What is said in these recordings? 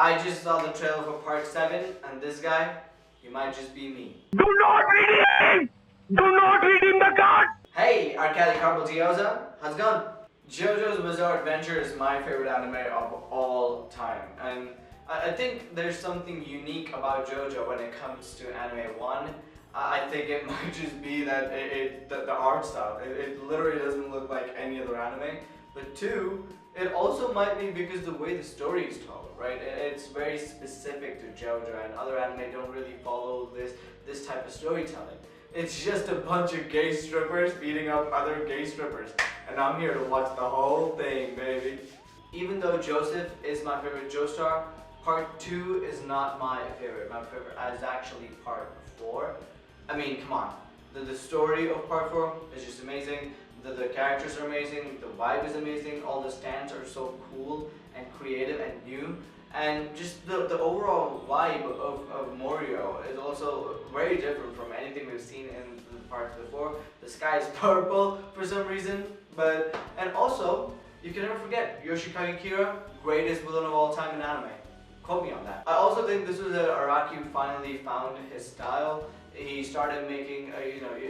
I just saw the trailer for part 7, and this guy, he might just be me. Do not read him! Do not read him the card! Hey, Arcadi Joestar, how's it going? JoJo's Bizarre Adventure is my favorite anime of all time, and I think there's something unique about JoJo when it comes to anime. One, I think it might just be that the art style. It literally doesn't look like any other anime. But two, it also might be because the way the story is told, right? It's very specific to JoJo, and other anime don't really follow this type of storytelling. It's just a bunch of gay strippers beating up other gay strippers, and I'm here to watch the whole thing, baby. Even though Joseph is my favorite Joestar, part 2 is not my favorite. My favorite is actually part 4. I mean, come on. The story of part 4 is just amazing. The characters are amazing. The vibe is amazing. All the stands are so cool and creative and new. And just the overall vibe of Morio is also very different from anything we've seen in the parts before. The sky is purple for some reason, and also you can never forget Yoshikage Kira, greatest villain of all time in anime. Quote me on that. I also think this was Araki who finally found his style. He started making,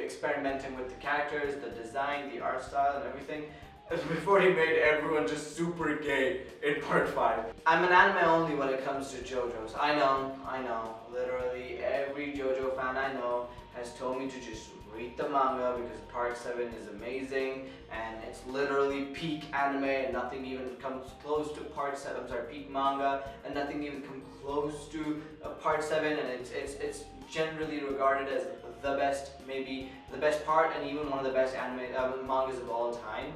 experimenting with the characters, the design, the art style, and everything. Before he made everyone just super gay in part 5. I'm an anime only when it comes to JoJo's. I know. Literally every JoJo fan I know has told me to just read the manga because part 7 is amazing and it's literally peak anime and nothing even comes close to part 7. I'm sorry, peak manga and nothing even comes close to part 7, and it's generally regarded as the best, maybe the best part, and even one of the best anime mangas of all time.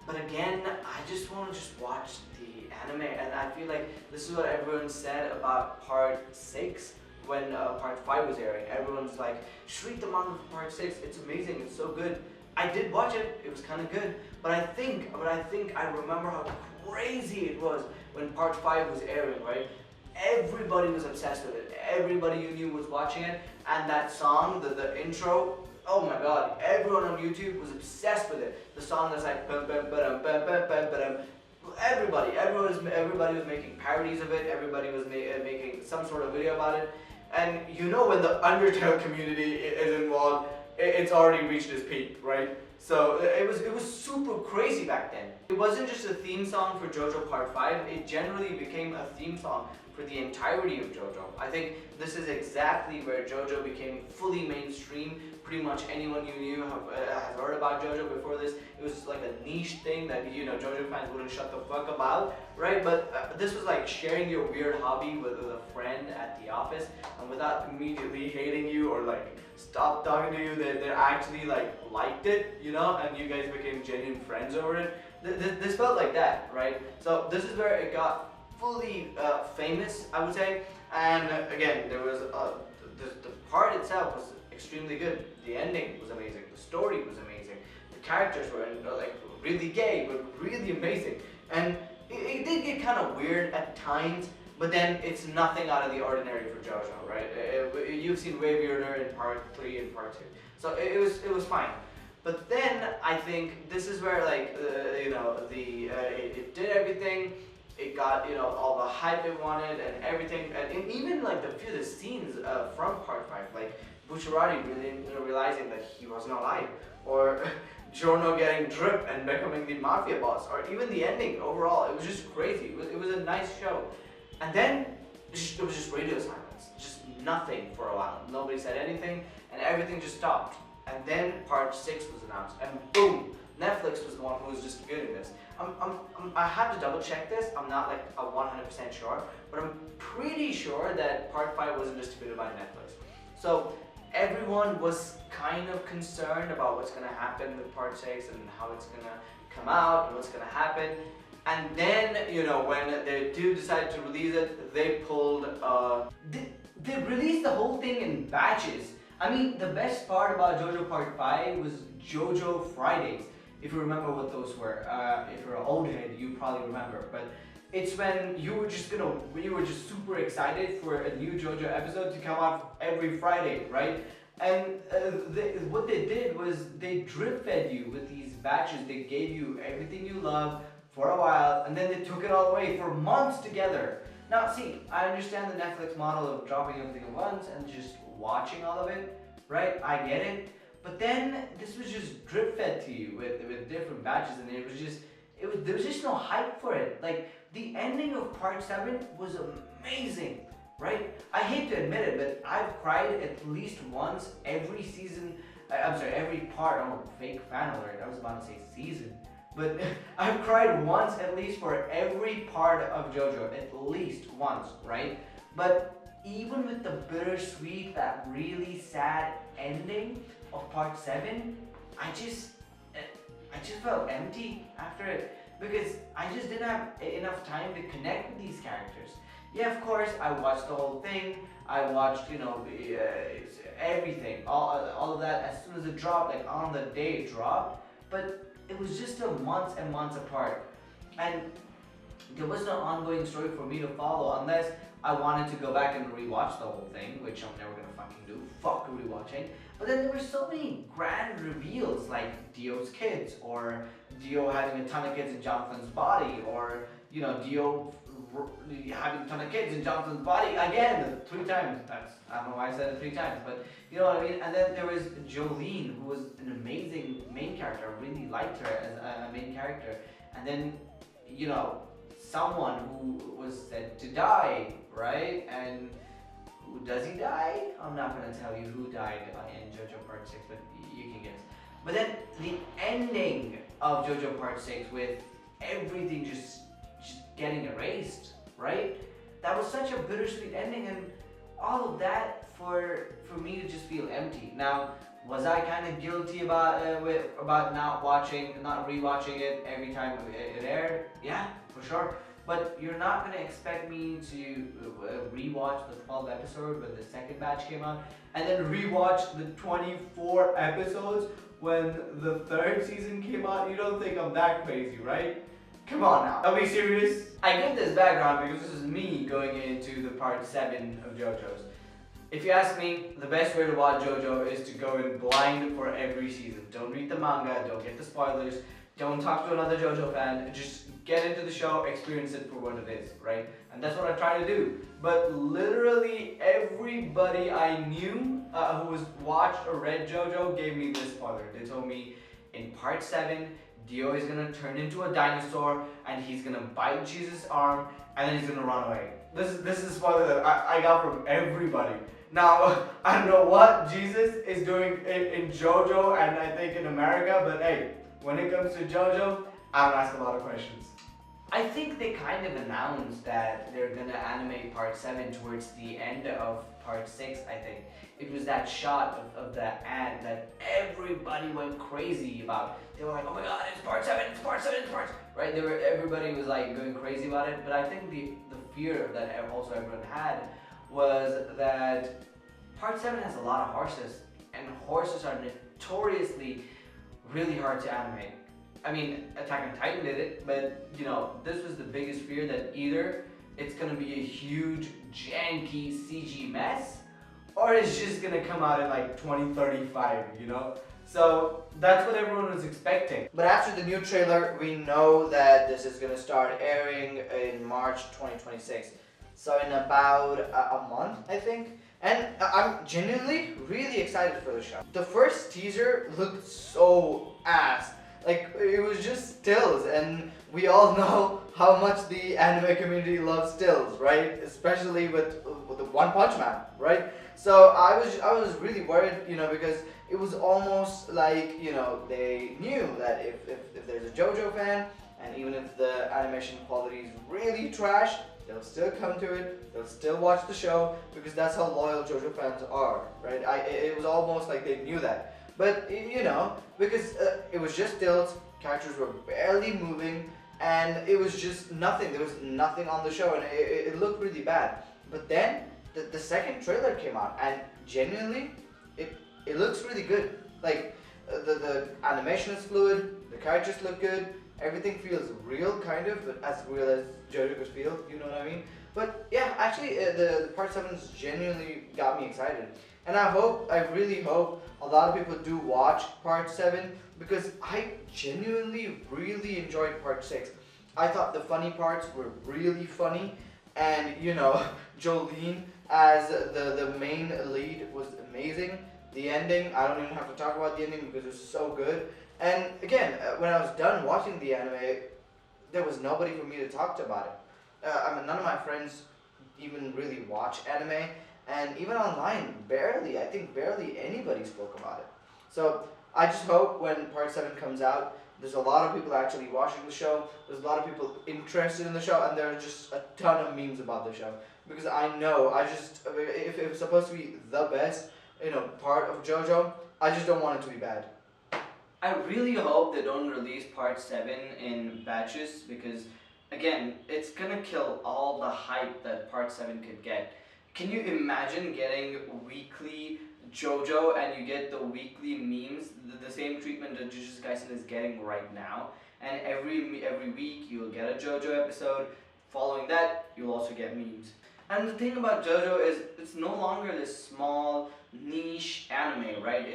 But again, I just want to watch the anime, and I feel like this is what everyone said about part 6 when part 5 was airing. Everyone's like, just read the manga for part 6, it's amazing, it's so good. I did watch it, it was kind of good, but I think I remember how crazy it was when part 5 was airing, right? Everybody was obsessed with it, everybody you knew was watching it, and that song, the intro, oh my god, everyone on YouTube was obsessed with it. The song that's like bum, bum, ba-dum, bum, bum, bum, ba-dum. Everybody was making parodies of it, everybody was making some sort of video about it. And you know when the Undertale community is involved, it's already reached its peak, right? So it was super crazy back then. It wasn't just a theme song for JoJo Part 5, it generally became a theme song for the entirety of JoJo. I think this is exactly where JoJo became fully mainstream. Pretty much anyone you knew has heard about JoJo before this. It was like a niche thing that JoJo fans wouldn't shut the fuck about, right? But this was like sharing your weird hobby with a friend at the office, and without immediately hating you or like stop talking to you, they actually like liked it, and you guys became genuine friends over it. This felt like that, right? So this is where it got fully famous, I would say. And again, there was the part itself was extremely good. The ending was amazing. The story was amazing. The characters were like really gay, but really amazing. And it did get kind of weird at times, but then it's nothing out of the ordinary for JoJo, right? You've seen way weirder in part 3 and part 2, so it was fine. But then I think this is where like it did everything. It got all the hype it wanted and everything, and even like the few of the scenes from part 5, like Bucciarati really realizing that he wasn't alive, or Giorno getting dripped and becoming the mafia boss, or even the ending overall. It was just crazy. It was a nice show. And then it was just radio silence, just nothing for a while. Nobody said anything, and everything just stopped. And then part 6 was announced, and boom, Netflix was the one who was distributing this. I have to double check this. I'm not like 100% sure, but I'm pretty sure that part 5 wasn't distributed by Netflix. So everyone was kind of concerned about what's going to happen with part 6 and how it's going to come out and what's going to happen. And then, when they do decide to release it, they pulled, they released the whole thing in batches. I mean, the best part about JoJo Part 5 was JoJo Fridays, if you remember what those were. If you're an old head, you probably remember. But it's when you were just super excited for a new JoJo episode to come out every Friday, right? And what they did was they drip fed you with these batches. They gave you everything you love for a while, and then they took it all away for months together. Now, see, I understand the Netflix model of dropping everything at once and just watching all of it, right? I get it. But then this was just drip fed to you with different batches, and there was just no hype for it. Like, the ending of part 7 was amazing, right? I hate to admit it, but I've cried at least once every season. I'm sorry, every part. I'm a fake fan alert. I was about to say season. But I've cried once at least for every part of JoJo, at least once, right? But even with the bittersweet, that really sad ending of part 7, I just felt empty after it, because I just didn't have enough time to connect with these characters. Yeah, of course, I watched the whole thing. I watched, everything, all of that as soon as it dropped, like on the day it dropped. But it was just still months and months apart, and there was no ongoing story for me to follow unless I wanted to go back and rewatch the whole thing, which I'm never gonna fucking do. Fuck rewatching. But then there were so many grand reveals, like Dio's kids, or Dio having a ton of kids in Jonathan's body, or Dio having a ton of kids in Jonathan's body again 3 times. I don't know why I said it 3 times, but you know what I mean. And then there was Jolene, who was an amazing main character. I really liked her as a main character. And then someone who was said to die, right? And who does he die? I'm not gonna tell you who died in JoJo Part 6, but you can guess. But then the ending of JoJo Part 6 with everything just getting erased, right? That was such a bittersweet ending, and all of that for me to just feel empty. Now, was I kind of guilty about not rewatching it every time it aired? Yeah, for sure. But you're not gonna expect me to rewatch the 12th episode when the second batch came out, and then rewatch the 24 episodes when the 3rd season came out. You don't think I'm that crazy, right? Come on now. Are we serious? I give this background because this is me going into the part 7 of JoJo's. If you ask me, the best way to watch JoJo is to go in blind for every season. Don't read the manga, don't get the spoilers, don't talk to another JoJo fan, just get into the show, experience it for what it is, right? And that's what I try to do. But literally everybody I knew who has watched or read JoJo gave me this spoiler. They told me in part 7, Dio is gonna turn into a dinosaur and he's gonna bite Jesus' arm and then he's gonna run away. This is a spoiler that I got from everybody. Now, I don't know what Jesus is doing in JoJo and I think in America, but hey, when it comes to JoJo, I don't ask a lot of questions. I think they kind of announced that they're gonna animate part 7 towards the end of part 6, I think. It was that shot of the ant that everybody went crazy about. They were like, oh my god, it's part 7, it's part 7, it's part 7. Right? Everybody was like going crazy about it, but I think the fear that also everyone had was that part 7 has a lot of horses, and horses are notoriously really hard to animate. I mean, Attack on Titan did it, but this was the biggest fear, that either it's gonna be a huge, janky CG mess, or it's just gonna come out in like 2035, So that's what everyone was expecting. But after the new trailer, we know that this is gonna start airing in March 2026. So in about a month, I think. And I'm genuinely really excited for the show. The first teaser looked so ass. Like, it was just stills, and we all know how much the anime community loves stills, right? Especially with the One Punch Man, right? So I was really worried, because it was almost like, they knew that if there's a JoJo fan, and even if the animation quality is really trash, they'll still come to it, they'll still watch the show, because that's how loyal JoJo fans are, right? It was almost like they knew that. But, because it was just stills, characters were barely moving, and it was just nothing. There was nothing on the show, and it looked really bad. But then, the second trailer came out, and genuinely, it looks really good. Like, the animation is fluid, the characters look good, everything feels real, kind of, but as real as JoJo could feel, you know what I mean? But yeah, actually, the part 7 genuinely got me excited. And I really hope a lot of people do watch part 7, because I genuinely really enjoyed part 6. I thought the funny parts were really funny, and you know, Jolene as the main lead was amazing. The ending, I don't even have to talk about the ending because it was so good. And again, when I was done watching the anime, there was nobody for me to talk to about it. I mean, none of my friends even really watch anime, and even online, barely. I think barely anybody spoke about it. So I just hope when Part 7 comes out, there's a lot of people actually watching the show. There's a lot of people interested in the show, and there are just a ton of memes about the show. Because I know, if it's supposed to be the best, part of JoJo, I just don't want it to be bad. I really hope they don't release part 7 in batches because, again, it's gonna kill all the hype that part 7 could get. Can you imagine getting weekly JoJo and you get the weekly memes, the same treatment that Jujutsu Kaisen is getting right now? And every week you'll get a JoJo episode. Following that, you'll also get memes. And the thing about JoJo is it's no longer this small niche anime, right?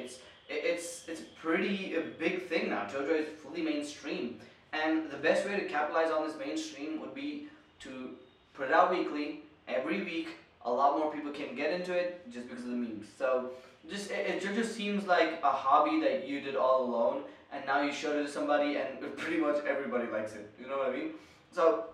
It's pretty a big thing now. JoJo is fully mainstream, and the best way to capitalize on this mainstream would be to put it out weekly, every week. A lot more people can get into it just because of the memes. So it just seems like a hobby that you did all alone, and now you showed it to somebody, and pretty much everybody likes it. You know what I mean? So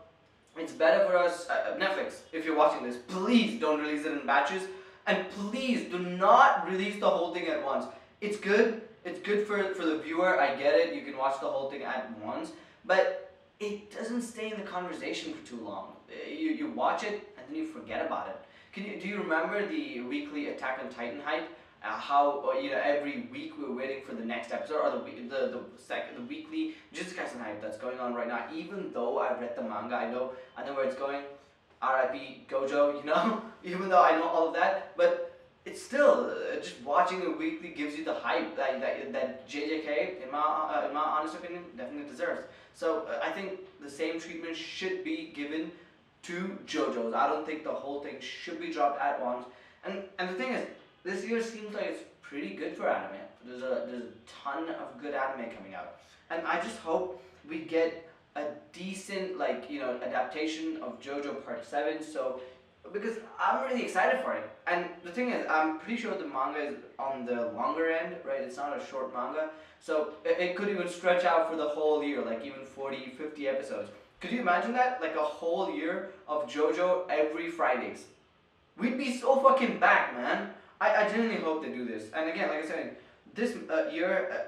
it's better for us. Netflix, if you're watching this, please don't release it in batches, and please do not release the whole thing at once. It's good. It's good for the viewer. I get it. You can watch the whole thing at once, but it doesn't stay in the conversation for too long. You watch it and then you forget about it. Do you remember the weekly Attack on Titan hype? How every week we were waiting for the next episode, or the weekly Jujutsu Kaisen hype that's going on right now. Even though I've read the manga, I know where it's going. R.I.P. Gojo, even though I know all of that, but it's still just watching it weekly gives you the hype that JJK, in my honest opinion, definitely deserves. So I think the same treatment should be given to JoJo's. I don't think the whole thing should be dropped at once. And the thing is, this year seems like it's pretty good for anime. There's a ton of good anime coming out, and I just hope we get a decent adaptation of JoJo Part 7. So because I'm really excited for it. And the thing is, I'm pretty sure the manga is on the longer end, right? It's not a short manga. So it could even stretch out for the whole year, like even 40, 50 episodes. Could you imagine that? Like a whole year of JoJo every Fridays. We'd be so fucking back, man. I genuinely hope they do this. And again, like I said, this year,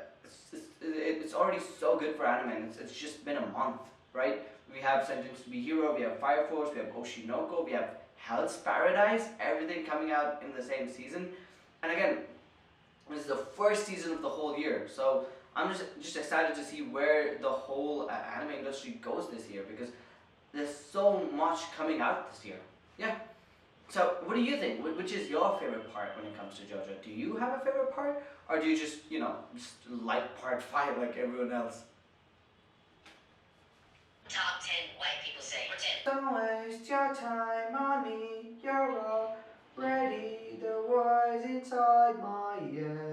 it's already so good for anime. It's just been a month, right? We have Sentence to be Hero, we have Fire Force, we have Oshinoko, we have Hell's Paradise, everything coming out in the same season. And again, this is the first season of the whole year, so I'm just excited to see where the whole anime industry goes this year, because there's so much coming out this year. Yeah. So what do you think? Which is your favorite part when it comes to JoJo? Do you have a favorite part, or do you just like part 5 like everyone else? Top 10 white people say. Don't waste your time on me, you're already the words inside my ear.